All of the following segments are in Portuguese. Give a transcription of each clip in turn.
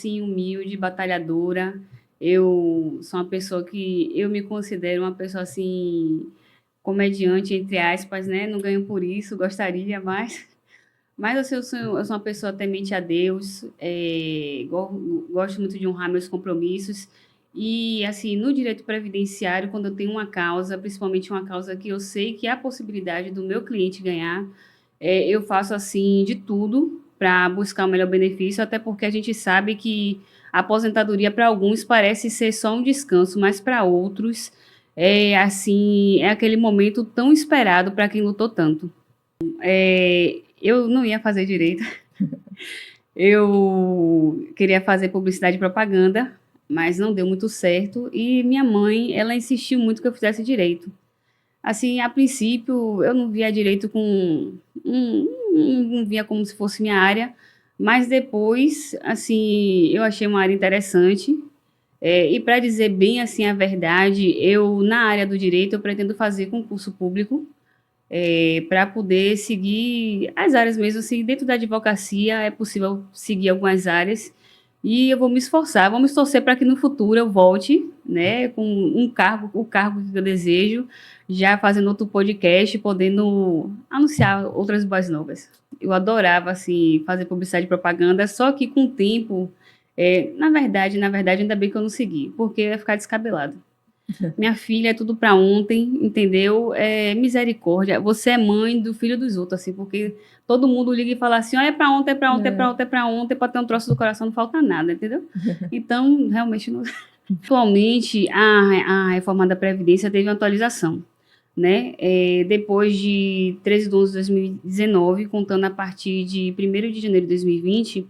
assim, humilde, batalhadora. Eu sou uma pessoa que eu me considero uma pessoa, assim, comediante, entre aspas, né? Não ganho por isso, gostaria, mas assim, eu sou uma pessoa temente a Deus, gosto muito de honrar meus compromissos. E, assim, no direito previdenciário, quando eu tenho uma causa, principalmente uma causa que eu sei que há possibilidade do meu cliente ganhar, eu faço, assim, de tudo para buscar o melhor benefício, até porque a gente sabe que a aposentadoria para alguns parece ser só um descanso, mas para outros é, assim, é aquele momento tão esperado para quem lutou tanto. Eu não ia fazer direito. Eu queria fazer publicidade e propaganda, mas não deu muito certo. E minha mãe, ela insistiu muito que eu fizesse direito. Assim, a princípio, eu não via direito não via como se fosse minha área, mas depois, assim, eu achei uma área interessante. E para dizer bem assim a verdade, eu na área do direito eu pretendo fazer concurso público para poder seguir as áreas mesmo, assim, dentro da advocacia é possível seguir algumas áreas e eu vou me esforçar, vamos torcer para que no futuro eu volte, né, com o cargo que eu desejo, já fazendo outro podcast, podendo anunciar outras boas novas. Eu adorava, assim, fazer publicidade e propaganda, só que com o tempo, na verdade, ainda bem que eu não segui, porque eu ia ficar descabelado. Minha filha é tudo para ontem, entendeu? Misericórdia. Você é mãe do filho dos outros, assim, porque todo mundo liga e fala assim: ó, é para ontem, é para ontem, é para É. ontem, é para ontem, para ter um troço do coração não falta nada, entendeu? Então, realmente, não... atualmente, a reforma da Previdência teve uma atualização, né? Depois de 13 de 11 de 2019, contando a partir de 1º de janeiro de 2020,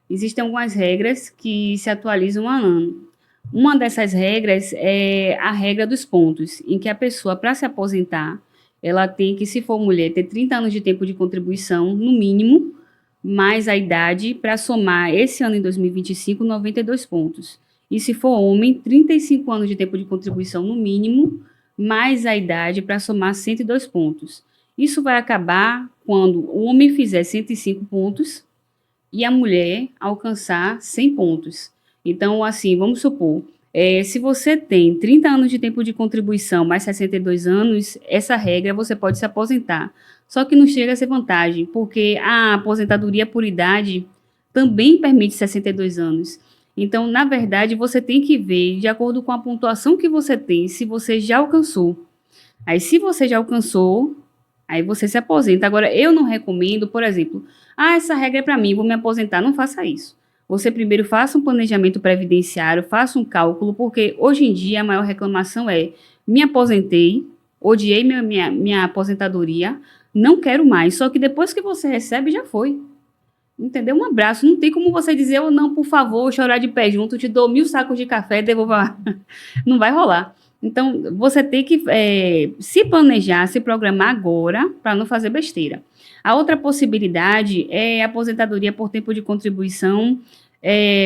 existem algumas regras que se atualizam a ano. Uma dessas regras é a regra dos pontos, em que a pessoa, para se aposentar, ela tem que, se for mulher, ter 30 anos de tempo de contribuição, no mínimo, mais a idade, para somar esse ano em 2025, 92 pontos. E se for homem, 35 anos de tempo de contribuição, no mínimo, mais a idade, para somar 102 pontos. Isso vai acabar quando o homem fizer 105 pontos e a mulher alcançar 100 pontos. Então, assim, vamos supor, se você tem 30 anos de tempo de contribuição mais 62 anos, essa regra você pode se aposentar. Só que não chega a ser vantagem, porque a aposentadoria por idade também permite 62 anos. Então, na verdade, você tem que ver, de acordo com a pontuação que você tem, se você já alcançou. Aí, se você já alcançou, aí você se aposenta. Agora, eu não recomendo, por exemplo, essa regra é para mim, vou me aposentar. Não faça isso. Você primeiro faça um planejamento previdenciário, faça um cálculo, porque hoje em dia a maior reclamação é: me aposentei, odiei minha aposentadoria, não quero mais. Só que depois que você recebe, já foi. Entendeu? Um abraço. Não tem como você dizer: ou não, por favor, chorar de pé junto, te dou 1.000 sacos de café, devolva. Não vai rolar. Então, você tem que se planejar, se programar agora para não fazer besteira. A outra possibilidade é a aposentadoria por tempo de contribuição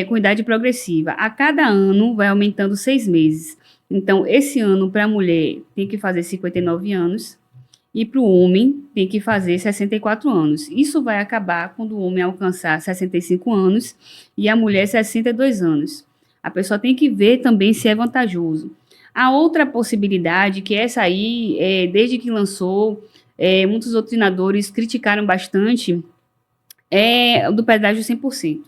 com idade progressiva. A cada ano vai aumentando 6 meses. Então, esse ano, para a mulher, tem que fazer 59 anos e para o homem tem que fazer 64 anos. Isso vai acabar quando o homem alcançar 65 anos e a mulher 62 anos. A pessoa tem que ver também se é vantajoso. A outra possibilidade, que essa aí, desde que lançou, muitos doutrinadores criticaram bastante, é o do pedágio 100%.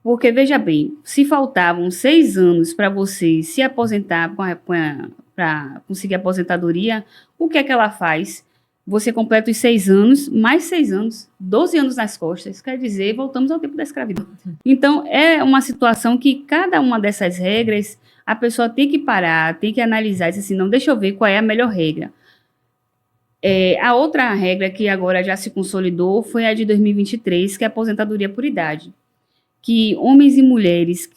Porque, veja bem, se faltavam 6 anos para você se aposentar para conseguir aposentadoria, o que é que ela faz? Você completa os 6 anos, mais 6 anos, 12 anos nas costas, quer dizer, voltamos ao tempo da escravidão. Então, é uma situação que cada uma dessas regras, a pessoa tem que parar, tem que analisar, dizer assim, não, deixa eu ver qual é a melhor regra. A outra regra que agora já se consolidou foi a de 2023, que é a aposentadoria por idade, que homens e mulheres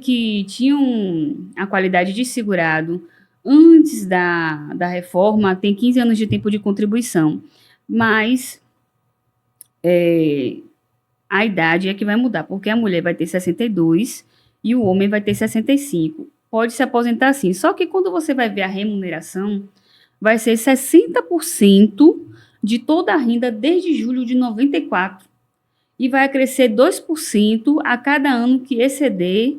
que tinham a qualidade de segurado antes da reforma têm 15 anos de tempo de contribuição, mas a idade é que vai mudar, porque a mulher vai ter 62 e o homem vai ter 65. Pode se aposentar sim, só que quando você vai ver a remuneração, vai ser 60% de toda a renda desde julho de 94. e vai crescer 2% a cada ano que exceder,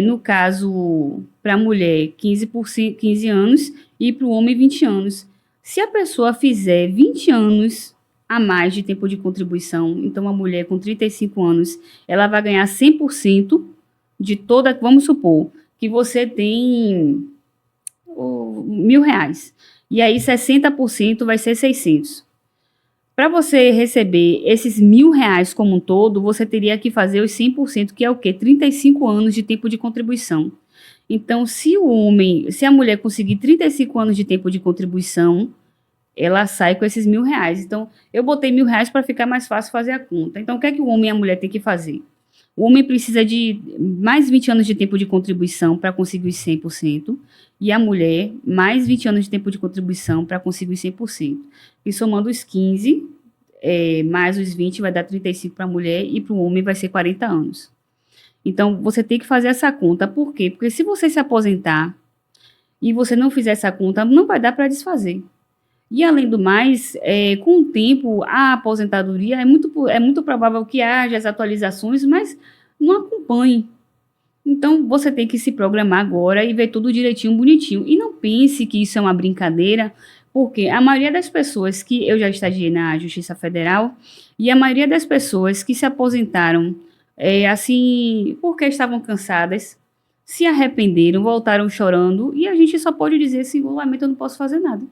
no caso, para a mulher, 15%, 15 anos e para o homem, 20 anos. Se a pessoa fizer 20 anos a mais de tempo de contribuição, então a mulher com 35 anos, ela vai ganhar 100% de toda, vamos supor, que você tem R$ 1.000, e aí 60% vai ser 600. Para você receber esses R$ 1.000 como um todo, você teria que fazer os 100%, que é o quê? 35 anos de tempo de contribuição. Então, se a mulher conseguir 35 anos de tempo de contribuição, ela sai com esses R$ 1.000. Então, eu botei R$ 1.000 para ficar mais fácil fazer a conta. Então, o que é que o homem e a mulher têm que fazer? O homem precisa de mais 20 anos de tempo de contribuição para conseguir os 100%, e a mulher mais 20 anos de tempo de contribuição para conseguir os 100%. E somando os 15, mais os 20, vai dar 35 para a mulher, e para o homem vai ser 40 anos. Então, você tem que fazer essa conta. Por quê? Porque se você se aposentar e você não fizer essa conta, não vai dar para desfazer. E, além do mais, com o tempo, a aposentadoria é muito provável que haja as atualizações, mas não acompanhe. Então, você tem que se programar agora e ver tudo direitinho, bonitinho. E não pense que isso é uma brincadeira, porque a maioria das pessoas que eu já estagiei na Justiça Federal, e a maioria das pessoas que se aposentaram, assim, porque estavam cansadas, se arrependeram, voltaram chorando, e a gente só pode dizer assim: lamento, eu não posso fazer nada.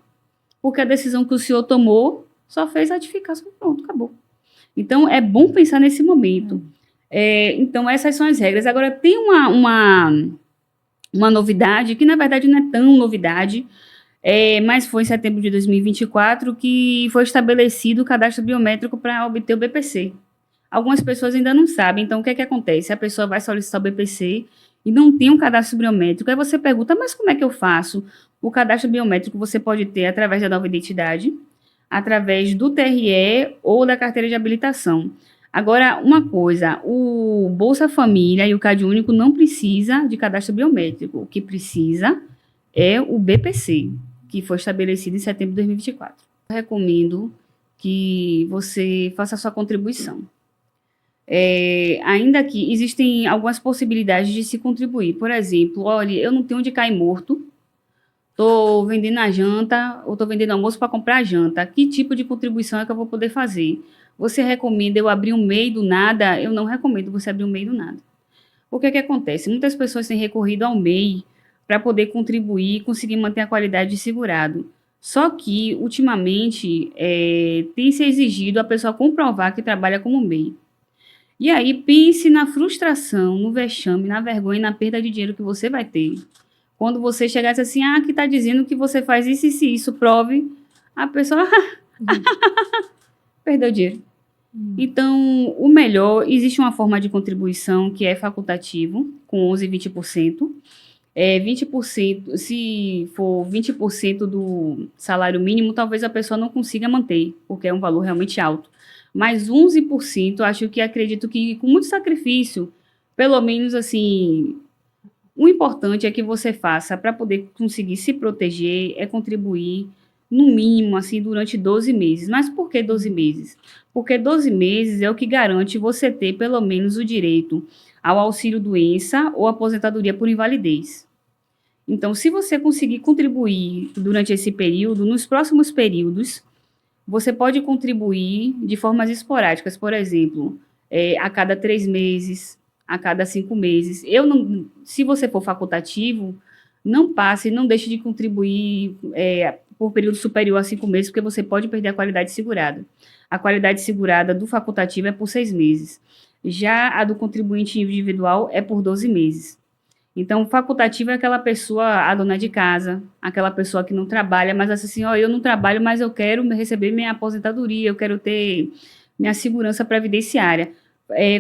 Porque a decisão que o senhor tomou só fez ratificar, só pronto, acabou. Então, é bom pensar nesse momento. Então, essas são as regras. Agora, tem uma novidade, que na verdade não é tão novidade, mas foi em setembro de 2024 que foi estabelecido o cadastro biométrico para obter o BPC. Algumas pessoas ainda não sabem. Então, o que é que acontece? A pessoa vai solicitar o BPC e não tem um cadastro biométrico. Aí você pergunta: mas como é que eu faço? O cadastro biométrico você pode ter através da nova identidade, através do TRE ou da carteira de habilitação. Agora, uma coisa: o Bolsa Família e o CadÚnico não precisa de cadastro biométrico. O que precisa é o BPC, que foi estabelecido em setembro de 2024. Eu recomendo que você faça a sua contribuição. Ainda que existem algumas possibilidades de se contribuir. Por exemplo, olha, eu não tenho onde cair morto, estou vendendo a janta ou estou vendendo almoço para comprar a janta. Que tipo de contribuição é que eu vou poder fazer? Você recomenda eu abrir um MEI do nada? Eu não recomendo você abrir um MEI do nada. O que é que acontece? Muitas pessoas têm recorrido ao MEI para poder contribuir e conseguir manter a qualidade de segurado. Só que, ultimamente, tem se exigido a pessoa comprovar que trabalha como MEI. E aí, pense na frustração, no vexame, na vergonha e na perda de dinheiro que você vai ter. Quando você chegar e dizer assim: que está dizendo que você faz isso e isso, prove. A pessoa perdeu dinheiro. Então, o melhor, existe uma forma de contribuição que é facultativo, com 11% e 20%. 20%, se for 20% do salário mínimo, talvez a pessoa não consiga manter, porque é um valor realmente alto. Mas 11%, acredito que com muito sacrifício, pelo menos assim, o importante é que você faça para poder conseguir se proteger, é contribuir no mínimo assim durante 12 meses. Mas por que 12 meses? Porque 12 meses é o que garante você ter pelo menos o direito ao auxílio-doença ou aposentadoria por invalidez. Então, se você conseguir contribuir durante esse período, nos próximos períodos, você pode contribuir de formas esporádicas, por exemplo, a cada 3 meses, a cada 5 meses. Se você for facultativo, não passe, não deixe de contribuir por período superior a 5 meses, porque você pode perder a qualidade segurada. A qualidade segurada do facultativo é por 6 meses. Já a do contribuinte individual é por 12 meses. Então, facultativo é aquela pessoa, a dona de casa, aquela pessoa que não trabalha, mas assim, eu não trabalho, mas eu quero receber minha aposentadoria, eu quero ter minha segurança previdenciária.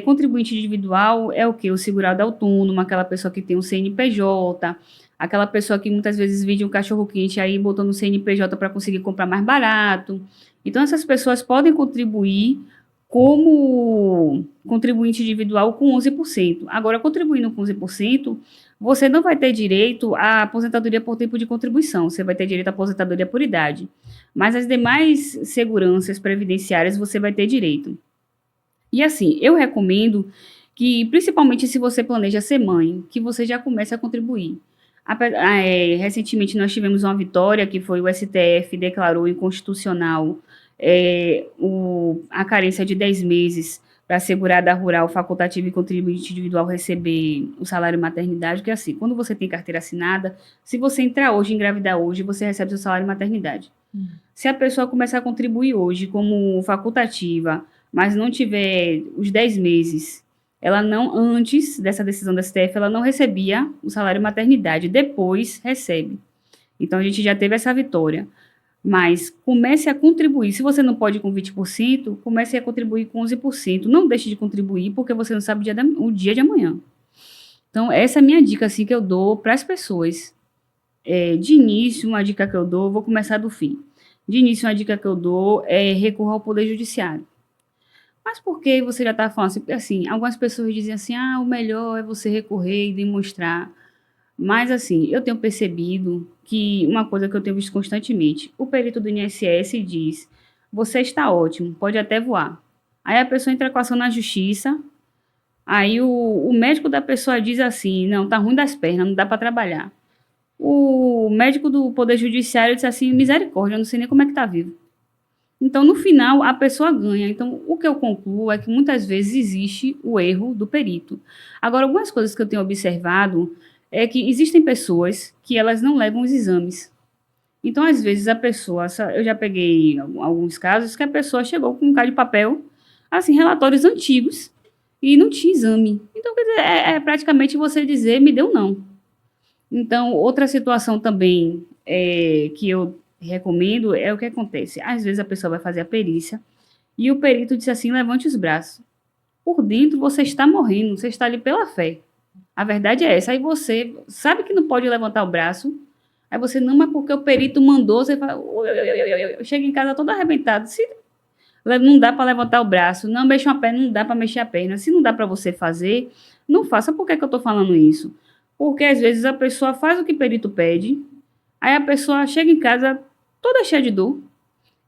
Contribuinte individual é o quê? O segurado autônomo, aquela pessoa que tem um CNPJ, aquela pessoa que muitas vezes vende um cachorro-quente aí botando no CNPJ para conseguir comprar mais barato. Então, essas pessoas podem contribuir como contribuinte individual com 11%. Agora, contribuindo com 11%, você não vai ter direito à aposentadoria por tempo de contribuição, você vai ter direito à aposentadoria por idade. Mas as demais seguranças previdenciárias você vai ter direito. E assim, eu recomendo que, principalmente se você planeja ser mãe, que você já comece a contribuir. Recentemente nós tivemos uma vitória, que foi o STF declarou inconstitucional a carência de 10 meses para a segurada rural facultativa e contribuinte individual receber o salário maternidade, que é assim, quando você tem carteira assinada, se você entrar hoje, engravidar hoje, você recebe seu salário maternidade. Se a pessoa começar a contribuir hoje como facultativa, mas não tiver os 10 meses, ela não, antes dessa decisão da STF, ela não recebia o salário maternidade, depois recebe. Então a gente já teve essa vitória. Mas comece a contribuir. Se você não pode com 20%, comece a contribuir com 11%. Não deixe de contribuir, porque você não sabe o dia de amanhã. Então, essa é a minha dica assim, que eu dou para as pessoas. De início, uma dica que eu dou, vou começar do fim. De início, uma dica que eu dou é recorrer ao Poder Judiciário. Mas por que você já está falando assim? Porque, assim, algumas pessoas dizem assim, o melhor é você recorrer e demonstrar. Mas, assim, eu tenho percebido que uma coisa que eu tenho visto constantemente, o perito do INSS diz, você está ótimo, pode até voar. Aí a pessoa entra com ação na justiça, aí o médico da pessoa diz assim, não, tá ruim das pernas, não dá para trabalhar. O médico do Poder Judiciário disse assim, misericórdia, eu não sei nem como é que tá vivo. Então, no final, a pessoa ganha. Então, o que eu concluo é que muitas vezes existe o erro do perito. Agora, algumas coisas que eu tenho observado é que existem pessoas que elas não levam os exames. Então, às vezes, a pessoa... Eu já peguei alguns casos que a pessoa chegou com um bocado de papel, assim, relatórios antigos, e não tinha exame. Então, quer dizer, é praticamente você dizer, me deu não. Então, outra situação também que eu recomendo é o que acontece. Às vezes a pessoa vai fazer a perícia e o perito disse assim, levante os braços. Por dentro você está morrendo, você está ali pela fé. A verdade é essa. Aí você sabe que não pode levantar o braço, aí você, não, mas porque o perito mandou, você fala, eu chego em casa todo arrebentado. Se não dá para levantar o braço, não mexe a perna, não dá para mexer a perna. Se não dá para você fazer, não faça. Por que eu estou falando isso? Porque às vezes a pessoa faz o que o perito pede, aí a pessoa chega em casa toda cheia de dor,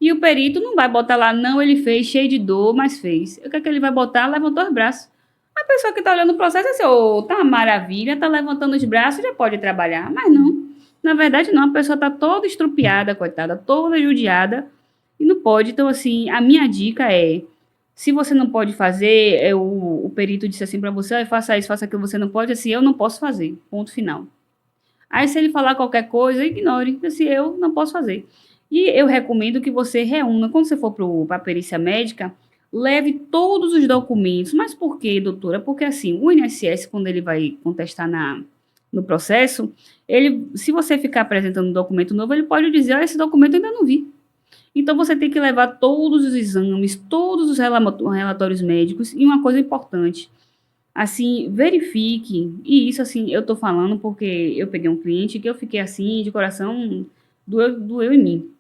e o perito não vai botar lá, não, ele fez cheio de dor, mas fez. O que é que ele vai botar? Levantou os braços. A pessoa que está olhando o processo é assim, tá uma maravilha, tá levantando os braços, já pode trabalhar. Mas não, na verdade não, a pessoa está toda estrupiada, coitada, toda judiada, e não pode. Então, assim, a minha dica é, se você não pode fazer, o perito disse assim para você, faça isso, faça aquilo, você não pode, assim, eu não posso fazer, ponto final. Aí, se ele falar qualquer coisa, ignore, assim, eu não posso fazer. E eu recomendo que você reúna, quando você for para a perícia médica, leve todos os documentos. Mas por quê, doutora? Porque, assim, o INSS, quando ele vai contestar no processo, se você ficar apresentando um documento novo, ele pode dizer, esse documento eu ainda não vi. Então, você tem que levar todos os exames, todos os relatórios médicos. E uma coisa importante, assim, verifique, e isso, assim, eu tô falando porque eu peguei um cliente que eu fiquei, assim, de coração, doeu em mim.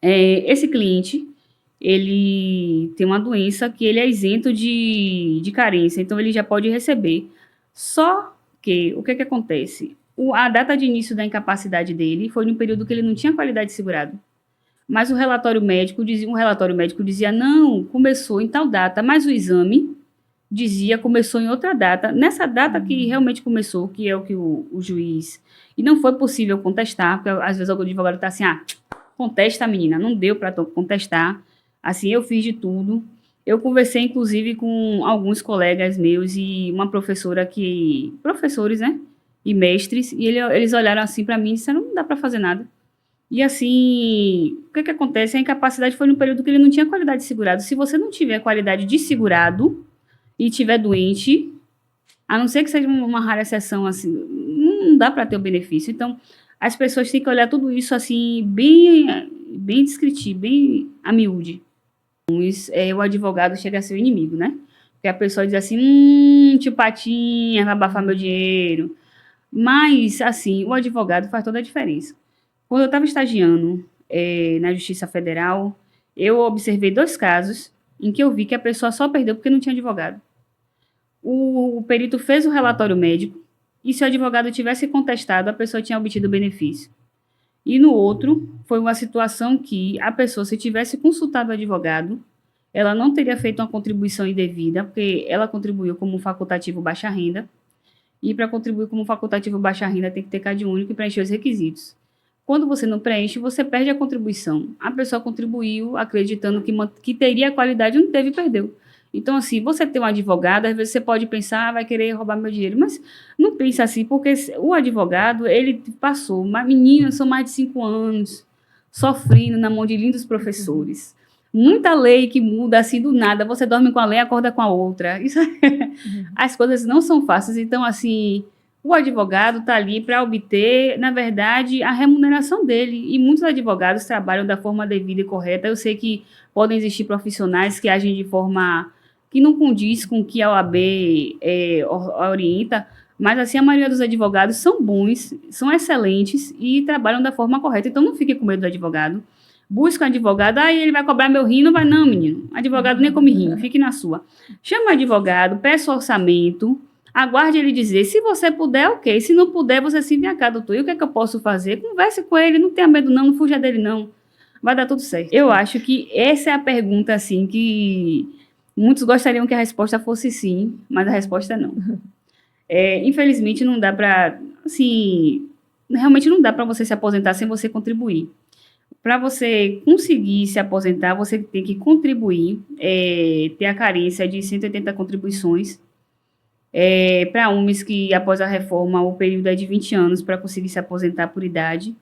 Esse cliente, ele tem uma doença que ele é isento de carência, então ele já pode receber. Só que, o que acontece? A data de início da incapacidade dele foi num período que ele não tinha qualidade de segurado. Mas um relatório médico dizia, não, começou em tal data, mas o exame dizia começou em outra data. Nessa data que realmente começou, que é o que o juiz... E não foi possível contestar, porque às vezes o advogado está assim, contesta, menina, não deu para contestar. Assim, eu fiz de tudo. Eu conversei, inclusive, com alguns colegas meus e uma professora professores, né? E mestres, e eles olharam assim para mim e disseram, não dá para fazer nada. E assim, o que acontece? A incapacidade foi no período que ele não tinha qualidade de segurado. Se você não tiver qualidade de segurado e tiver doente, a não ser que seja uma rara exceção, assim, não dá para ter o benefício. Então, as pessoas têm que olhar tudo isso assim, bem descritivo, bem a miúde. O advogado chega a ser o inimigo, né? Porque a pessoa diz assim, tio Patinha, vai abafar meu dinheiro. Mas, assim, o advogado faz toda a diferença. Quando eu estava estagiando na Justiça Federal, eu observei 2 casos em que eu vi que a pessoa só perdeu porque não tinha advogado. O perito fez o relatório médico e se o advogado tivesse contestado, a pessoa tinha obtido o benefício. E no outro, foi uma situação que a pessoa, se tivesse consultado o advogado, ela não teria feito uma contribuição indevida, porque ela contribuiu como facultativo baixa renda, e para contribuir como facultativo baixa renda tem que ter CAD único e preencher os requisitos. Quando você não preenche, você perde a contribuição. A pessoa contribuiu acreditando que teria qualidade, não teve e perdeu. Então, assim, você tem um advogado, às vezes você pode pensar, vai querer roubar meu dinheiro, mas não pensa assim, porque o advogado, ele passou, meninas são mais de 5 anos, sofrendo na mão de lindos professores. Muita lei que muda assim do nada, você dorme com a lei, acorda com a outra. Isso, as coisas não são fáceis, então, assim, o advogado está ali para obter, na verdade, a remuneração dele. E muitos advogados trabalham da forma devida e correta. Eu sei que podem existir profissionais que agem de forma que não condiz com o que a OAB orienta, mas assim, a maioria dos advogados são bons, são excelentes e trabalham da forma correta. Então, não fique com medo do advogado. Busca um advogado, aí ele vai cobrar meu rim, não vai não, menino. Advogado nem come rim, fique na sua. Chama o advogado, peça o orçamento, aguarde ele dizer, se você puder, ok, se não puder, você se vem cá, doutor, e o que é que eu posso fazer? Converse com ele, não tenha medo não, não fuja dele não, vai dar tudo certo. Eu acho que essa é a pergunta, assim, que muitos gostariam que a resposta fosse sim, mas a resposta é não. Infelizmente não dá para, assim, realmente não dá para você se aposentar sem você contribuir. Para você conseguir se aposentar, você tem que contribuir, ter a carência de 180 contribuições. Para homens que, após a reforma, o período é de 20 anos para conseguir se aposentar por idade.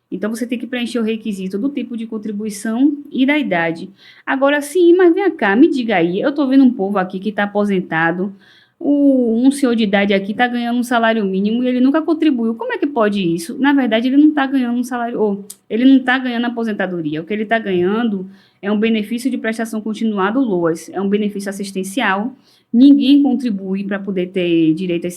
Então, você tem que preencher o requisito do tipo de contribuição e da idade. Agora, sim, mas vem cá, me diga aí, eu estou vendo um povo aqui que está aposentado, um senhor de idade aqui está ganhando um salário mínimo e ele nunca contribuiu. Como é que pode isso? Na verdade, ele não está ganhando um salário, ou ele não está ganhando aposentadoria. O que ele está ganhando é um benefício de prestação continuada, o LOAS, é um benefício assistencial. Ninguém contribui para poder ter direito a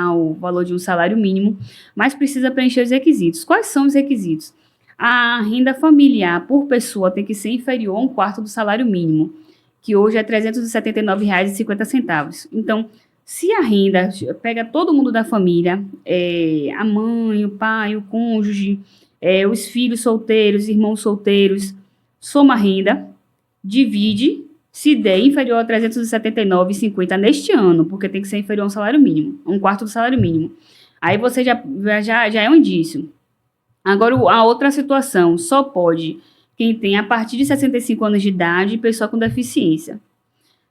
ao valor de um salário mínimo, mas precisa preencher os requisitos. Quais são os requisitos? A renda familiar por pessoa tem que ser inferior a 1/4 do salário mínimo, que hoje é R$ 379,50. Então, se a renda pega todo mundo da família, a mãe, o pai, o cônjuge, os filhos solteiros, irmãos solteiros, soma a renda, divide, se der inferior a R$ 379,50 neste ano, porque tem que ser inferior ao salário mínimo, 1/4 do salário mínimo. Aí você já é um indício. Agora, a outra situação, só pode quem tem a partir de 65 anos de idade e pessoa com deficiência.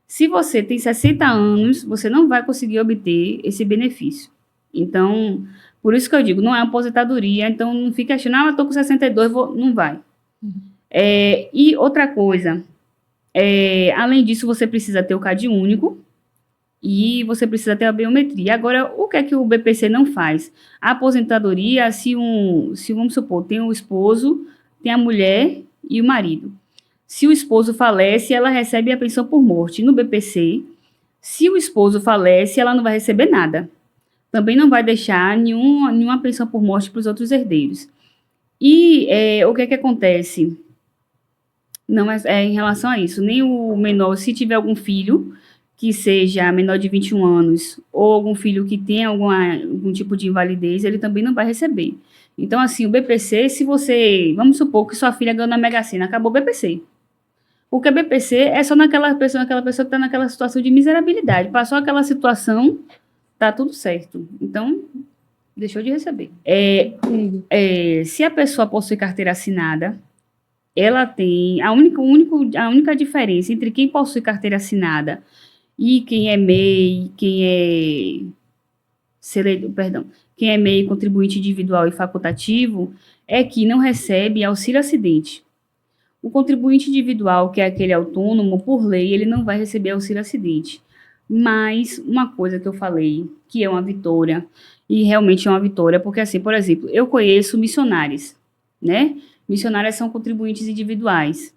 Se você tem 60 anos, você não vai conseguir obter esse benefício. Então, por isso que eu digo, não é uma aposentadoria, então não fique achando, eu estou com 62, não vai. E outra coisa, além disso, você precisa ter o CAD único e você precisa ter a biometria. Agora, o que é que o BPC não faz? A aposentadoria, se vamos supor, tem o esposo, tem a mulher e o marido. Se o esposo falece, ela recebe a pensão por morte. No BPC, se o esposo falece, ela não vai receber nada. Também não vai deixar nenhuma pensão por morte para os outros herdeiros. E o que é que acontece? Não é em relação a isso. Nem o menor, se tiver algum filho que seja menor de 21 anos ou algum filho que tenha algum tipo de invalidez, ele também não vai receber. Então, assim, o BPC, se você... Vamos supor que sua filha ganhou na Mega Sena, acabou o BPC. Porque BPC é só naquela pessoa que está naquela situação de miserabilidade. Passou aquela situação, tá tudo certo. Então, deixou de receber. Se a pessoa possui carteira assinada, ela tem... A única diferença entre quem possui carteira assinada e quem é MEI, quem é MEI, contribuinte individual e facultativo, é que não recebe auxílio acidente. O contribuinte individual, que é aquele autônomo, por lei, ele não vai receber auxílio acidente. Mas uma coisa que eu falei, que é uma vitória, e realmente é uma vitória, porque assim, por exemplo, eu conheço missionárias, né? Missionárias são contribuintes individuais.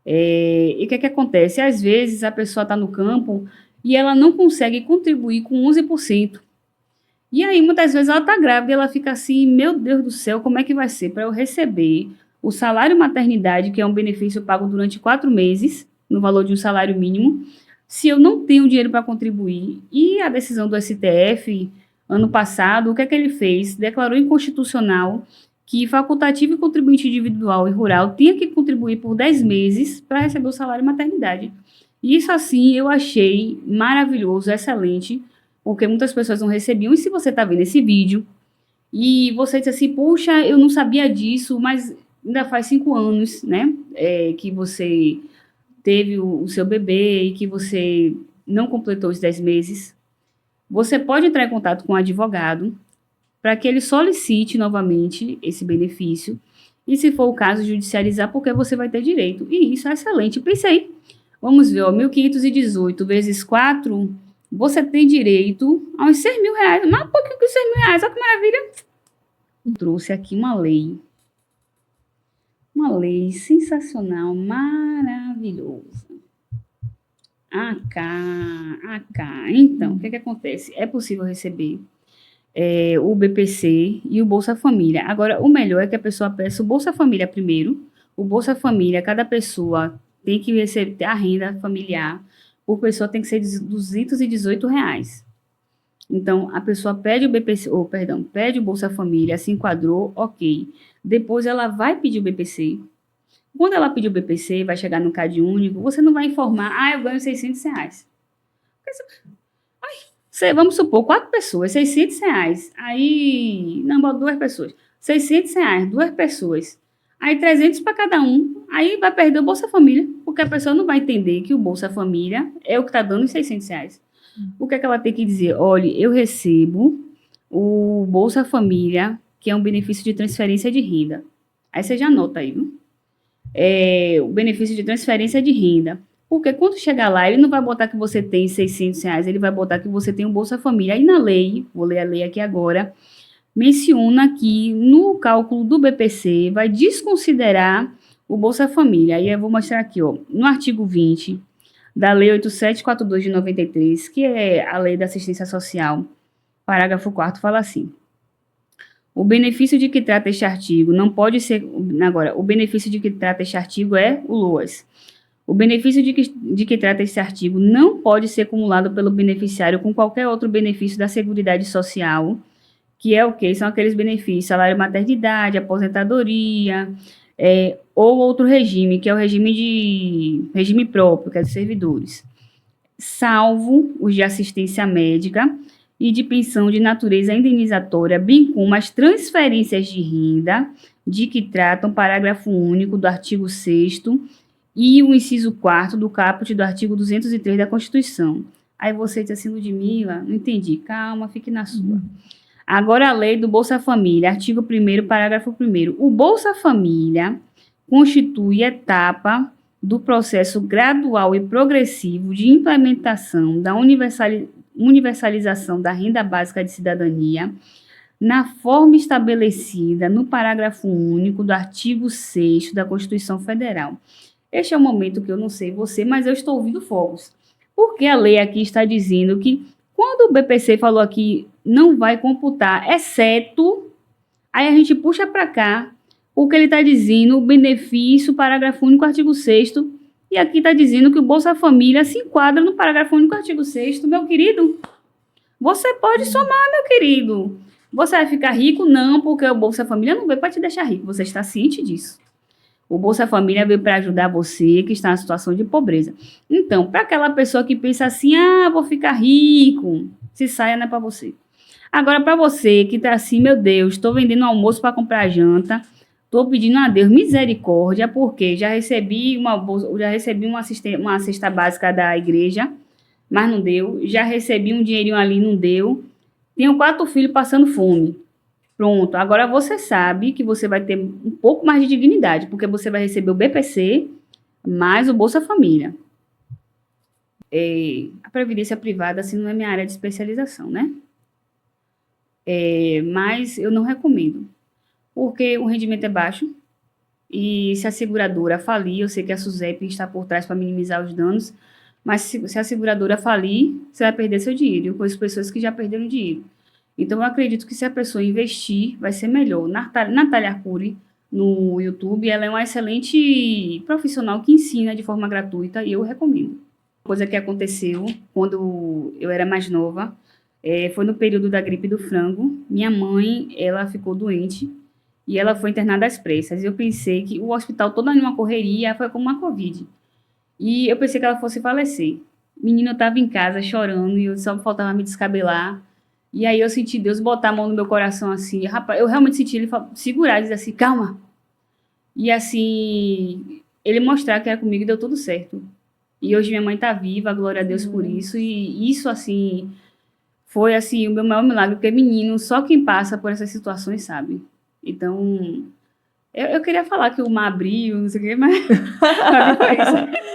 E o que é que acontece? Às vezes a pessoa está no campo e ela não consegue contribuir com 11%. E aí, muitas vezes, ela está grávida e ela fica assim, meu Deus do céu, como é que vai ser para eu receber o salário maternidade, que é um benefício pago durante 4 meses, no valor de um salário mínimo, se eu não tenho dinheiro para contribuir? E a decisão do STF, ano passado, o que é que ele fez? Declarou inconstitucional que facultativo e contribuinte individual e rural tinha que contribuir por 10 meses para receber o salário maternidade. Isso, assim, eu achei maravilhoso, excelente, porque muitas pessoas não recebiam. E se você está vendo esse vídeo e você disse assim, puxa, eu não sabia disso, mas ainda faz 5 anos, né, que você teve o seu bebê e que você não completou os 10 meses, você pode entrar em contato com o advogado para que ele solicite novamente esse benefício e, se for o caso, judicializar, porque você vai ter direito. E isso é excelente. Pense aí. Vamos ver, ó, 1.518 vezes 4, você tem direito a uns 6 mil reais, mais um pouquinho que 6 mil reais, olha que maravilha. Trouxe aqui uma lei sensacional, maravilhosa. Então, o que acontece? É possível receber o BPC e o Bolsa Família. Agora, o melhor é que a pessoa peça o Bolsa Família primeiro. O Bolsa Família, cada pessoa tem que receber a renda familiar por pessoa tem que ser de R$ 218. Então, a pessoa pede o BPC, pede o Bolsa Família, se enquadrou, ok. Depois ela vai pedir o BPC. Quando ela pedir o BPC, vai chegar no CAD único, você não vai informar, eu ganho R$ 600. Vamos supor, 4 pessoas, R$ 600. Aí, não, 2 pessoas. R$ 600, 2 pessoas. Aí, 300 para cada um. Aí, vai perder o Bolsa Família, porque a pessoa não vai entender que o Bolsa Família é o que está dando os R$ 600. O que é que ela tem que dizer? Olha, eu recebo o Bolsa Família, que é um benefício de transferência de renda. Aí, você já anota aí, viu? O benefício de transferência de renda. Porque quando chegar lá, ele não vai botar que você tem R$ 600, ele vai botar que você tem o Bolsa Família. Aí na lei, vou ler a lei aqui agora, menciona que no cálculo do BPC vai desconsiderar o Bolsa Família. Aí eu vou mostrar aqui, ó, no artigo 20 da Lei 8742 de 93, que é a Lei da Assistência Social, parágrafo 4º, fala assim: o benefício de que trata este artigo não pode ser... Agora, o benefício de que trata este artigo é o LOAS. O benefício de que trata este artigo não pode ser acumulado pelo beneficiário com qualquer outro benefício da Seguridade Social, que é o quê? São aqueles benefícios, salário maternidade, aposentadoria, ou outro regime, que é o regime próprio, que é dos servidores, salvo os de assistência médica e de pensão de natureza indenizatória, bem como as transferências de renda de que tratam o parágrafo único do artigo 6º e o inciso 4º do caput do artigo 203 da Constituição. Aí você diz assim, Ludmila, não entendi. Calma, fique na sua. Agora a lei do Bolsa Família, artigo 1º, parágrafo 1º. O Bolsa Família constitui etapa do processo gradual e progressivo de implementação da universalização da renda básica de cidadania na forma estabelecida no parágrafo único do artigo 6º da Constituição Federal. Este é o momento que eu não sei você, mas eu estou ouvindo fogos. Porque a lei aqui está dizendo que quando o BPC falou aqui não vai computar, exceto, aí a gente puxa para cá, porque ele está dizendo o benefício, parágrafo único, artigo 6º, e aqui está dizendo que o Bolsa Família se enquadra no parágrafo único, artigo 6º. Meu querido, você pode somar, meu querido. Você vai ficar rico? Não, porque o Bolsa Família não veio para te deixar rico, você está ciente disso. O Bolsa Família veio para ajudar você que está em situação de pobreza. Então, para aquela pessoa que pensa assim, vou ficar rico, se saia, não é para você. Agora, para você que está assim, meu Deus, estou vendendo almoço para comprar janta, estou pedindo a Deus misericórdia, porque já recebi uma cesta básica da igreja, mas não deu. Já recebi um dinheirinho ali, não deu. Tenho 4 filhos passando fome. Pronto, agora você sabe que você vai ter um pouco mais de dignidade, porque você vai receber o BPC mais o Bolsa Família. A previdência privada, assim, não é minha área de especialização, né? Mas eu não recomendo, porque o rendimento é baixo e se a seguradora falir, eu sei que a SUSEP está por trás para minimizar os danos, mas se a seguradora falir, você vai perder seu dinheiro. Eu conheço pessoas que já perderam dinheiro. Então, eu acredito que se a pessoa investir, vai ser melhor. Natália Arcuri, no YouTube, ela é uma excelente profissional que ensina de forma gratuita e eu recomendo. Uma coisa que aconteceu quando eu era mais nova, foi no período da gripe do frango. Minha mãe, ela ficou doente E ela foi internada às pressas. Eu pensei que o hospital todo em uma correria, foi como uma Covid. E eu pensei que ela fosse falecer. Menina, eu tava em casa chorando e eu só faltava me descabelar. E aí eu senti Deus botar a mão no meu coração assim. Rapaz, eu realmente senti ele segurar e dizer assim, calma. E assim, ele mostrar que era comigo e deu tudo certo. E hoje minha mãe tá viva, glória a Deus por isso. E isso, assim, foi assim o meu maior milagre, porque menino, só quem passa por essas situações sabe. Então, eu queria falar que o mar abriu, não sei o quê, mas, mas foi isso.